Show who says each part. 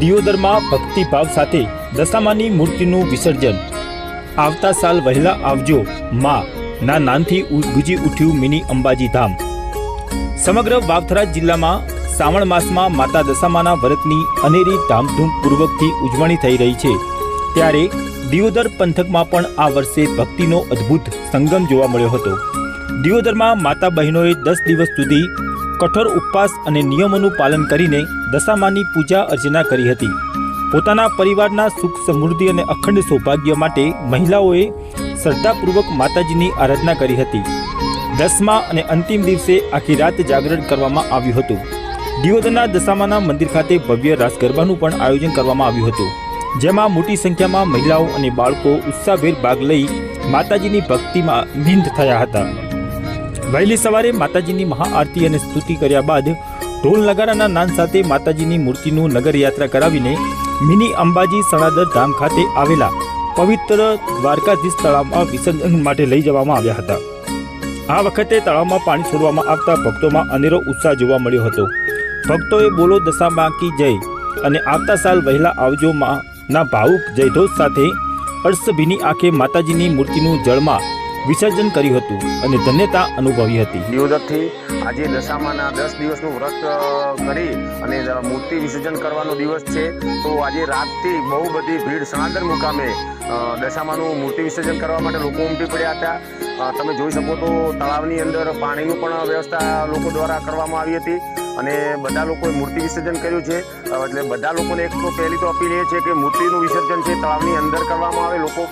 Speaker 1: દિયોદરમાં ભક્તિભાવ સાથે દશામાની મૂર્તિનું વિસર્જન। આવતા સાલ વહેલા આવજો માં ના નામથી ગુંજી ઉઠ્યું મિની અંબાજી ધામ। સમગ્ર વાવથરા જિલ્લામાં શ્રાવણ માસમાં માતા દશામાના વ્રતની અનેરી ધામધૂમપૂર્વકથી ઉજવણી થઈ રહી છે, ત્યારે દિયોદર પંથકમાં પણ આ વર્ષે ભક્તિનો અદ્ભુત સંગમ જોવા મળ્યો હતો। દિયોદરમાં માતા બહેનોએ 10 દિવસ સુધી કઠોર ઉપવાસ અને નિયમોનું પાલન કરીને દશામાની પૂજા અર્ચના કરી હતી। પોતાના પરિવારના સુખ સમૃદ્ધિ અને અખંડ સૌભાગ્ય માટે મહિલાઓએ શ્રદ્ધાપૂર્વક માતાજીની આરાધના કરી હતી। 10મા અને અંતિમ દિવસે આખી રાત જાગરણ કરવામાં આવ્યું હતું। દિયોદરના દશામાના મંદિર ખાતે ભવ્ય રાસ ગરબાનું પણ આયોજન કરવામાં આવ્યું હતું, જેમાં મોટી સંખ્યામાં મહિલાઓ અને બાળકો ઉત્સાહભેર ભાગ લઈ માતાજીની ભક્તિમાં લીન થયા હતા। વહેલી સવારે માતાજીની મહાઆરતી અને સ્તુતિ કર્યા બાદ ઢોલ નગારાના નાદ સાથે માતાજીની મૂર્તિનું નગરયાત્રા કરાવીને મિની અંબાજી સણાદર ધામ ખાતે આવેલા પવિત્ર દ્વારકાધીશ તળાવમાં વિસર્જન માટે લઈ જવામાં આવ્યા હતા। આ વખતે તળાવમાં પાણી છોડવામાં આવતા ભક્તોમાં અનેરો ઉત્સાહ જોવા મળ્યો હતો। ભક્તોએ બોલો દશામા કી જય અને આવતા સાલ વહેલા આવજો માં ના ભાવુક જયઘોષ સાથે અર્શભીની આંખે માતાજીની મૂર્તિનું જળમાં વિસર્જન કર્યું હતું અને ધન્યતા અનુભવી હતી।
Speaker 2: દિયોદરથી આજે દશામાના 10 દિવસનું વ્રત કરી અને મૂર્તિ વિસર્જન કરવાનો દિવસ છે, તો આજે રાતથી બહુ બધી ભીડ સણાદર મુકામે દશામાનું મૂર્તિ વિસર્જન કરવા માટે લોકો ઉમટી પડ્યા હતા। તમે જોઈ શકો તો તળાવની અંદર પાણીનું પણ વ્યવસ્થા લોકો દ્વારા કરવામાં આવી હતી અને બધા લોકોએ મૂર્તિ વિસર્જન કર્યું છે। એટલે બધા લોકોને એક તો પહેલી તો અપીલ એ છે કે મૂર્તિનું વિસર્જન છે તળાવની અંદર કરવામાં આવે। લોકો